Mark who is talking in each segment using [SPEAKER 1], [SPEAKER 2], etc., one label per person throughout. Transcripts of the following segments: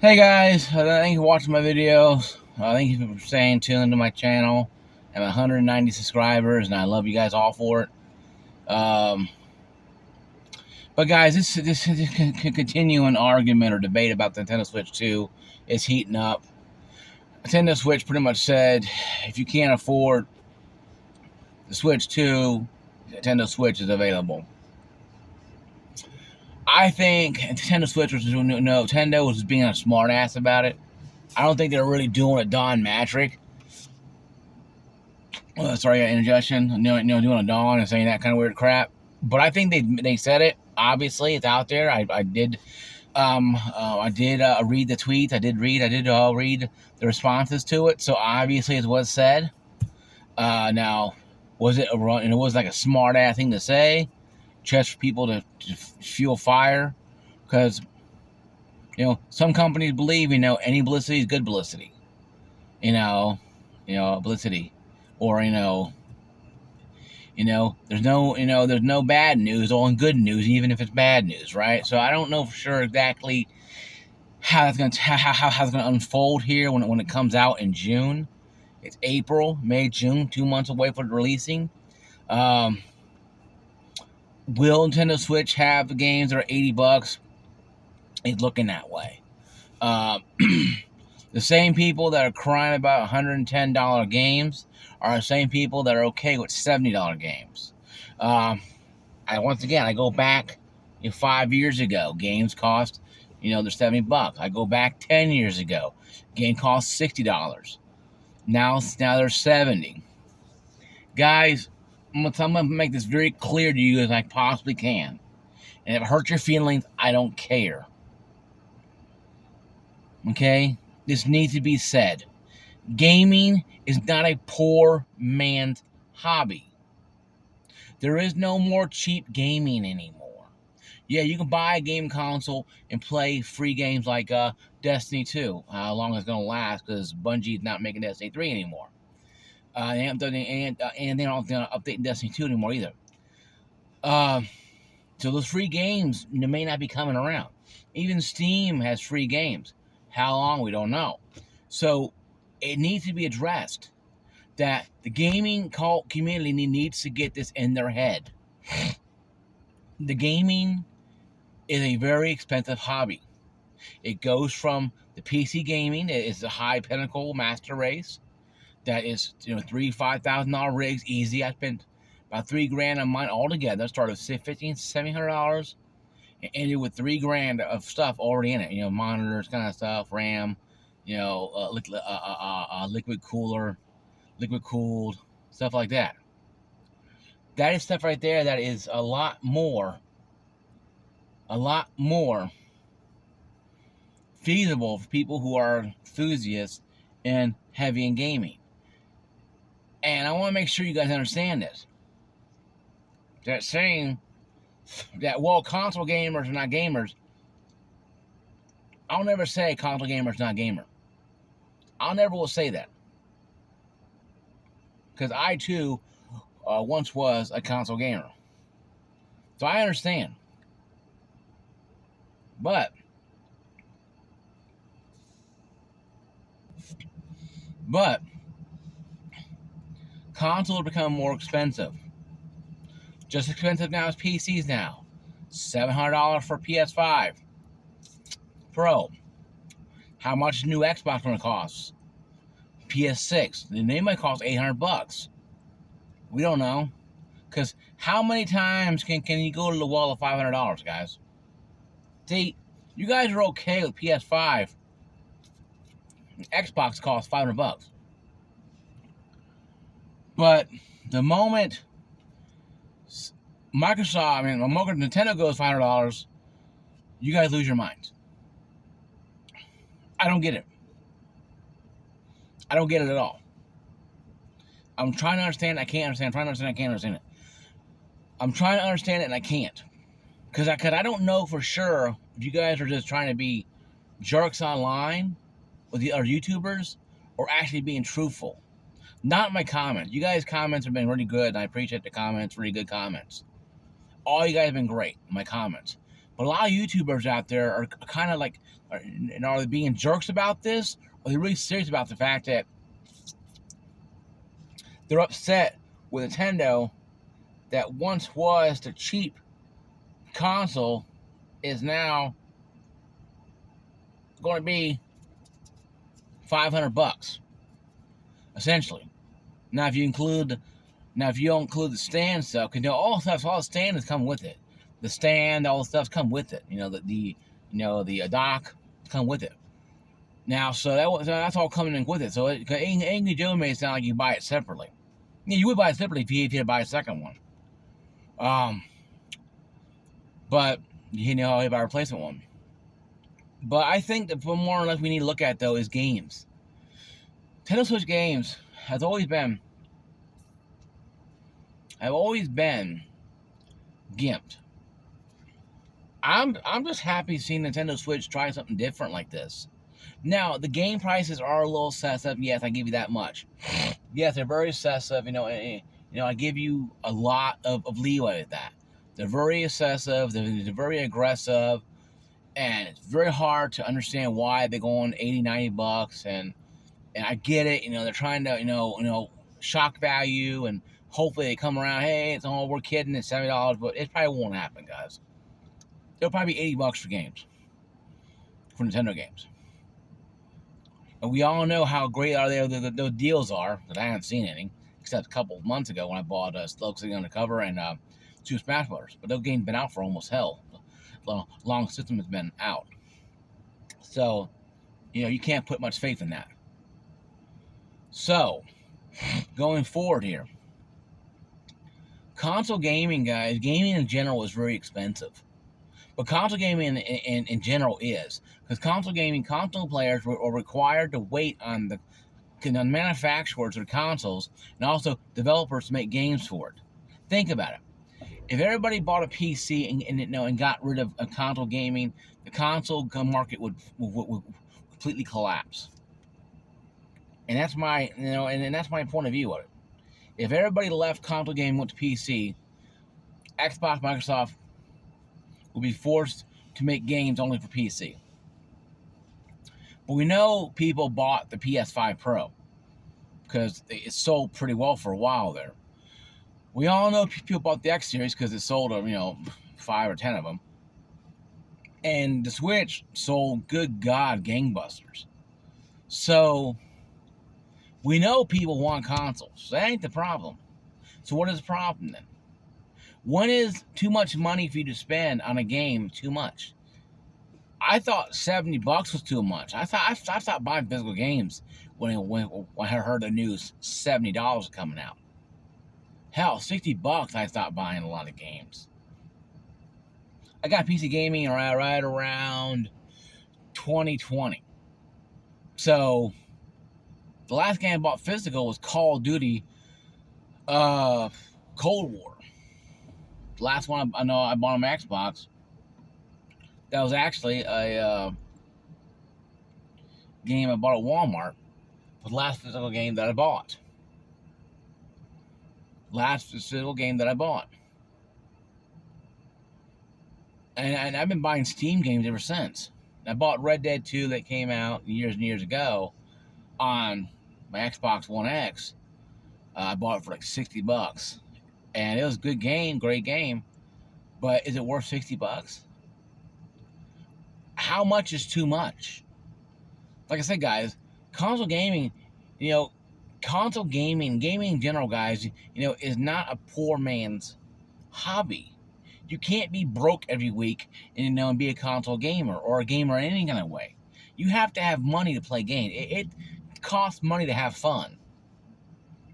[SPEAKER 1] Hey guys, thank you for watching my videos. Thank you for staying tuned to my channel. I have 190 subscribers, and I love you guys all for it. But guys, this can continue an argument or debate about the Nintendo Switch 2 is heating up. Nintendo Switch pretty much said, if you can't afford the Switch 2, Nintendo Switch is available. I think Nintendo Switch Nintendo was being a smartass about it. I don't think they're really doing a Don Matrick. Sorry, indigestion. Doing a Dawn and saying that kind of weird crap. But I think they said it. Obviously, it's out there. I did read the tweets. I did read the responses to it. So obviously, it was said. Now, was it a run? And it was like a smart ass thing to say, just for people to fuel fire, because some companies believe any publicity is good publicity. Publicity. Or there's no bad news, only good news, even if it's bad news, right? So I don't know for sure exactly how it's gonna unfold here when it comes out in June. It's April, May, June, 2 months away from releasing. Will Nintendo Switch have the games that are $80? It's looking that way. The same people that are crying about $110 games are the same people that are okay with $70 games. Once again, I go back 5 years ago. Games cost, they're $70. I go back 10 years ago. Game cost $60. Now they're $70. Guys, I'm gonna make this very clear to you as I possibly can. And if it hurts your feelings, I don't care. Okay? This needs to be said. Gaming is not a poor man's hobby. There is no more cheap gaming anymore. Yeah, you can buy a game console and play free games like Destiny 2. How long it's going to last, because Bungie's not making Destiny 3 anymore. And they're not updating Destiny 2 anymore either. So those free games may not be coming around. Even Steam has free games. How long, we don't know. So it needs to be addressed that the gaming community needs to get this in their head. The gaming is a very expensive hobby. It goes from the PC gaming, it is the high pinnacle master race. That is, $3,000-$5,000 rigs easy. I spent about $3,000 on mine altogether. Started with $1,500-$1,700 and ended with $3,000 of stuff already in it. Monitors, kind of stuff, RAM, liquid cooler, liquid cooled, stuff like that. That is stuff right there that is a lot more feasible for people who are enthusiasts and heavy in gaming. And I want to make sure you guys understand this. That saying that, console gamers are not gamers, I'll never say console gamers not gamer. I'll never will say that. Because I, too, once was a console gamer. So I understand. But consoles become more expensive. Just as expensive now as PCs now. $700 for PS5 Pro. How much is new Xbox going to cost? PS6. They might cost $800. We don't know. Because how many times can you go to the wall of $500, guys? See, you guys are okay with PS5. Xbox costs $500. But the moment Nintendo goes $500, you guys lose your minds. I don't get it. I don't get it at all. I'm trying to understand. I can't understand. I'm trying to understand. I can't understand it. I'm trying to understand it, and I can't. Because I don't know for sure if you guys are just trying to be jerks online with the other YouTubers or actually being truthful. Not my comments. You guys' comments have been really good, and I appreciate the comments. Really good comments. All you guys have been great in my comments. But a lot of YouTubers out there are kind of like, are they being jerks about this? Or are they really serious about the fact that they're upset with Nintendo that once was the cheap console is now going to be $500 essentially. Now, if you don't include the stand stuff, because all the stand is coming with it. The stand, all the stuff's come with it. The dock come with it. Now, so that's all coming in with it. So Angry Joe may sound like you buy it separately. Yeah, you would buy it separately if you had to buy a second one. But you buy a replacement one. But I think that more or less we need to look at though is games. Nintendo Switch games have always been gimped. I'm just happy seeing Nintendo Switch try something different like this. Now, the game prices are a little excessive. Yes, I give you that much. Yes, they're very excessive. I give you a lot of leeway with that. They're very excessive. They're very aggressive. And it's very hard to understand why they're going $80, $90. And I get it. They're trying to, shock value. And hopefully they come around, hey, we're kidding, it's $70. But it probably won't happen, guys. It'll probably be $80 for games. For Nintendo games. And we all know how great those deals are, but I haven't seen any, except a couple of months ago when I bought Slug City Undercover and Super Smash Bros. But those games have been out for almost hell. The long system has been out. So, you can't put much faith in that. So, going forward here, console gaming, guys, gaming in general is very expensive. But console gaming in general is. Because console players are required to wait on the manufacturers of the consoles and also developers to make games for it. Think about it. If everybody bought a PC and got rid of console gaming, the console market would completely collapse. And that's my that's my point of view of it. If everybody left console gaming went to PC, Xbox, Microsoft will be forced to make games only for PC. But we know people bought the PS5 Pro because it sold pretty well for a while there. We all know people bought the X Series because it sold, 5 or 10 of them. And the Switch sold, good God, gangbusters. So, we know people want consoles. That ain't the problem. So what is the problem then? When is too much money for you to spend on a game too much? I thought $70 was too much. I stopped buying physical games when I heard the news $70 coming out. Hell, $60 I stopped buying a lot of games. I got PC gaming right around 2020. So the last game I bought physical was Call of Duty Cold War. The last one I know I bought on my Xbox, that was actually a game I bought at Walmart. Was the last physical game that I bought. Last physical game that I bought. And I've been buying Steam games ever since. I bought Red Dead 2 that came out years and years ago on my Xbox One X. I bought it for like $60. And it was a good game, great game. But is it worth $60? How much is too much? Like I said, guys, console gaming, gaming in general, guys, is not a poor man's hobby. You can't be broke every week and be a console gamer or a gamer in any kind of way. You have to have money to play games. It costs money to have fun.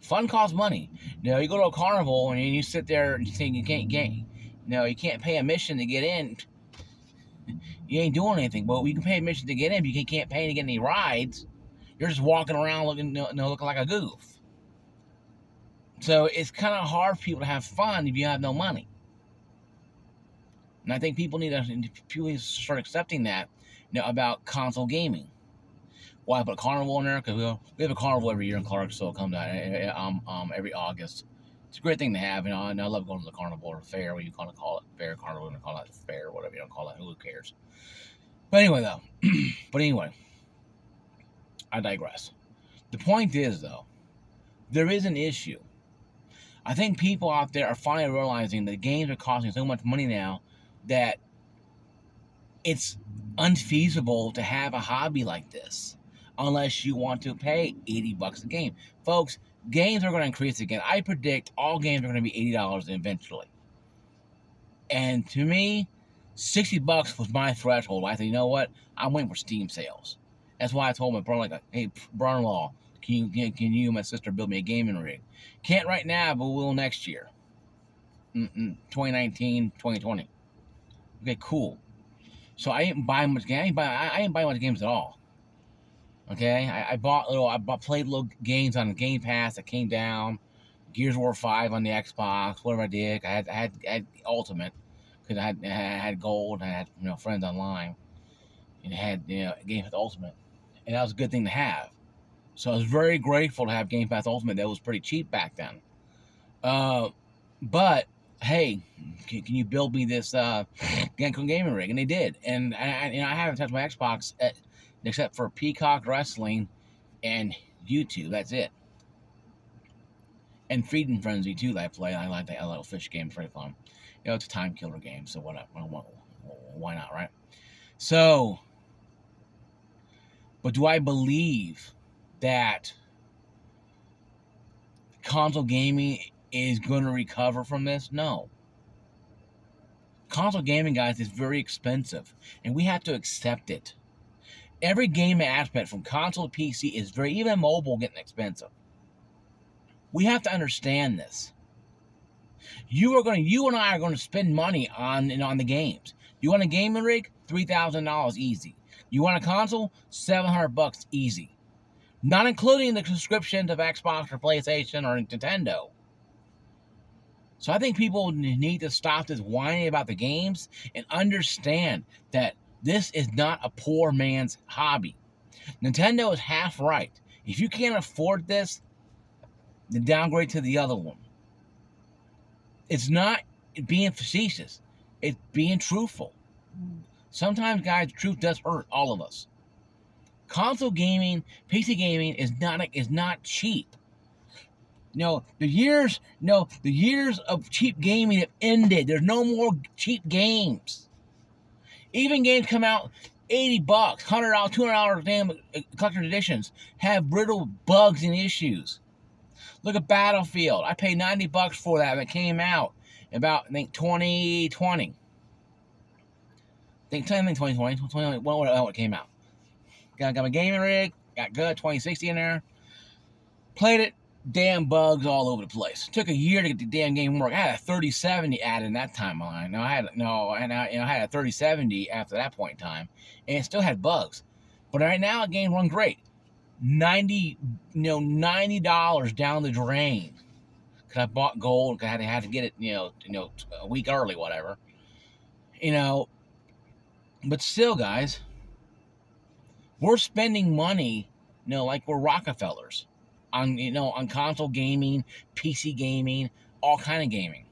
[SPEAKER 1] Fun costs money. You go to a carnival and you sit there and you think you can't game. You can't pay admission to get in. You ain't doing anything. But you can pay admission to get in, but you can't pay to get any rides. You're just walking around looking like a goof. So it's kind of hard for people to have fun if you have no money. And I think people need to start accepting that, about console gaming. Why put a carnival in there? Because we have a carnival every year in Clarksville. Come down every August. It's a great thing to have, and I love going to the carnival or fair, what you kind of call it, fair, carnival, and call it fair, whatever you don't call it, who cares? But anyway, though, I digress. The point is, though, there is an issue. I think people out there are finally realizing that games are costing so much money now that it's unfeasible to have a hobby like this unless you want to pay $80 a game. Folks, games are going to increase again. I predict all games are going to be $80 eventually. And to me, $60 was my threshold. I said, you know what? I'm waiting for Steam sales. That's why I told my brother, like, hey, brother-in-law, can you and my sister build me a gaming rig? Can't right now, but we'll next year. 2019, 2020. Okay, cool. So I didn't buy much games. I didn't buy much games at all. Okay, I played little games on the Game Pass that came down. Gears of War 5 on the Xbox. Whatever I did, I had Ultimate because I had gold. And I had friends online, and had Game Pass Ultimate, and that was a good thing to have. So I was very grateful to have Game Pass Ultimate. That was pretty cheap back then. But hey, can you build me this gaming rig? And they did. And I haven't touched my Xbox except for Peacock Wrestling and YouTube. That's it. And Feeding Frenzy too that I play. I like that little fish game. It's pretty fun. It's a time killer game. So why not, right? So, but do I believe that console gaming is going to recover from this? No. Console gaming, guys, is very expensive, and we have to accept it. Every game aspect from console to PC is even mobile, getting expensive. We have to understand this. You and I are going to spend money on the games. You want a gaming rig? $3,000 easy. You want a console? $700 easy. Not including the subscriptions of Xbox or PlayStation or Nintendo. So I think people need to stop this whining about the games and understand that this is not a poor man's hobby. Nintendo is half right. If you can't afford this, then downgrade to the other one. It's not being facetious. It's being truthful. Sometimes, guys, truth does hurt all of us. Console gaming, PC gaming is not cheap. The years of cheap gaming have ended. There's no more cheap games. Even games come out $80, $100, $200 damn collector's editions have brittle bugs and issues. Look at Battlefield. I paid $90 for that when it came out about, I think, 2020. I think 2020, when it came out. Got my gaming rig, got good, 2060 in there. Played it, damn bugs all over the place. Took a year to get the damn game work. I had a 3070 added in that timeline. I had a 3070 after that point in time, and it still had bugs. But right now, the game runs great. $90 down the drain. Cause I bought gold. Cause I had to get it, a week early, whatever. But still, guys, we're spending money, like we're Rockefellers, on console gaming, PC gaming, all kind of gaming.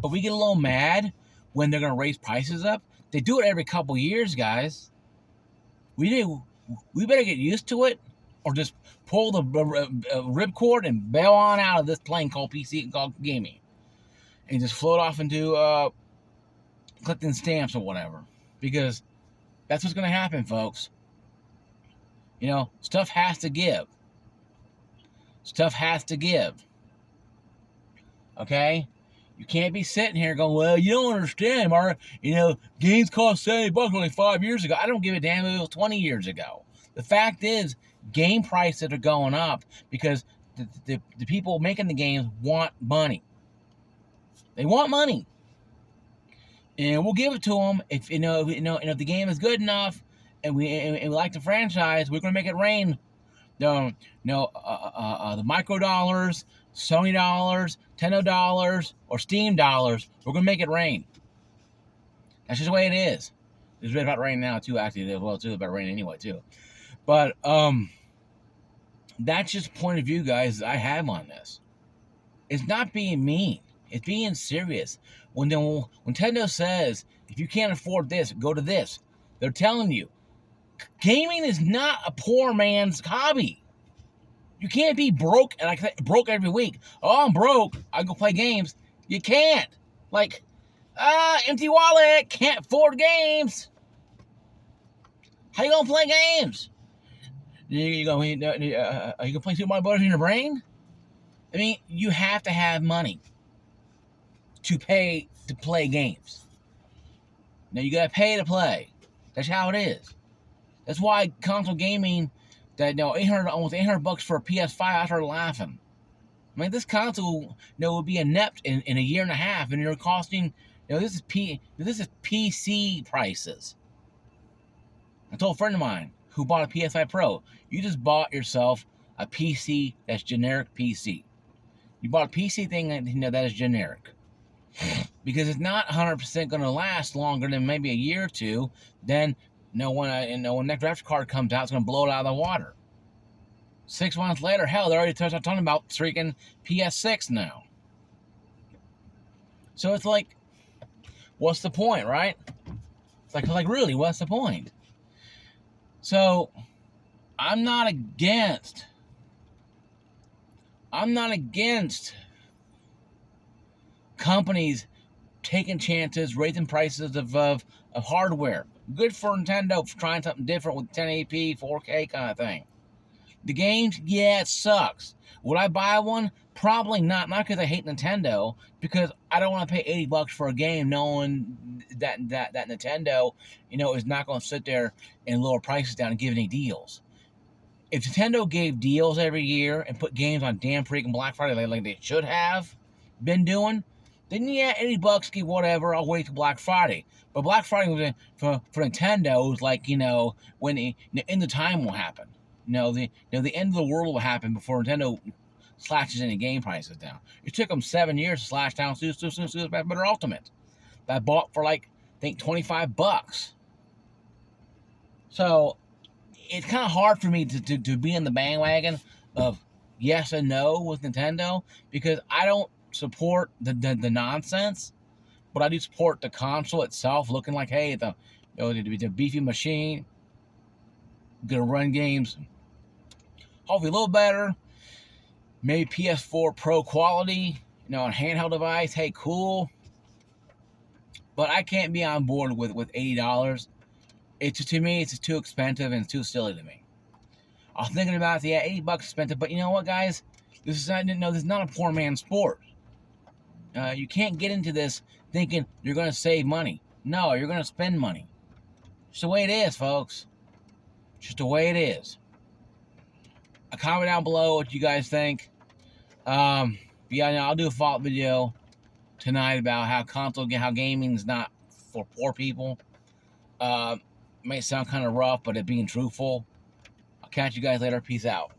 [SPEAKER 1] But we get a little mad when they're gonna raise prices up. They do it every couple years, guys. We better get used to it, or just pull the ripcord and bail on out of this plane called PC, called gaming, and just float off into collecting stamps or whatever, because that's what's going to happen, folks. Stuff has to give. Stuff has to give. Okay? You can't be sitting here going, well, you don't understand, Mark. Games cost $70 only 5 years ago. I don't give a damn if it was 20 years ago. The fact is, game prices are going up because the people making the games want money. They want money. And we'll give it to them if if the game is good enough, and we like the franchise, we're going to make it rain. The micro dollars, Sony dollars, Nintendo dollars, or Steam dollars, we're going to make it rain. That's just the way it is. It's about rain now too, actually. Well, it's about rain anyway too. But that's just point of view, guys, I have on this. It's not being mean. It's being serious. When Nintendo says, if you can't afford this, go to this, they're telling you, gaming is not a poor man's hobby. You can't be broke and broke every week. Oh, I'm broke. I go play games. You can't. Like, empty wallet. Can't afford games. How you gonna play games? You gonna play Super Mario Bros. In your brain? I mean, you have to have money to pay to play games. Now you gotta pay to play. That's how it is. That's why console gaming, that almost $800 for a PS5, I started laughing. I mean, this console, would be inept in a year and a half, and you're costing, this is PC prices. I told a friend of mine who bought a PS5 Pro, you just bought yourself a PC that's generic PC. You bought a PC thing that is generic. Because it's not 100% going to last longer than maybe a year or two. Then, when next graphics card comes out, it's going to blow it out of the water. 6 months later, hell, they're already talking about freaking PS6 now. So it's like, what's the point, right? It's like really, what's the point? So, I'm not against companies taking chances, raising prices of hardware. Good for Nintendo for trying something different with 1080p, 4K kind of thing. The games, yeah, it sucks. Would I buy one? Probably not. Not because I hate Nintendo, because I don't want to pay $80 for a game knowing that Nintendo, is not going to sit there and lower prices down and give any deals. If Nintendo gave deals every year and put games on damn freaking Black Friday like they should have been doing, then yeah, $80, give whatever, I'll wait till Black Friday. But Black Friday was for Nintendo was like, when the end of time will happen. The end of the world will happen before Nintendo slashes any game prices down. It took them 7 years to slash down Super Better Ultimate. That bought for like, I think, $25. So it's kind of hard for me to be in the bandwagon of yes and no with Nintendo, because I don't support the nonsense, but I do support the console itself looking like, hey, the beefy machine, gonna run games hopefully a little better, maybe PS4 Pro quality, on handheld device, hey, cool. But I can't be on board with $80. To me, it's just too expensive and it's too silly to me. I was thinking about it, yeah, $80 expensive, but you know what, guys? This is not a poor man's sport. You can't get into this thinking you're going to save money. No, you're going to spend money. It's the way it is, folks. Just the way it is. Comment down below what you guys think. I'll do a follow-up video tonight about how gaming is not for poor people. May sound kind of rough, but it being truthful. I'll catch you guys later. Peace out.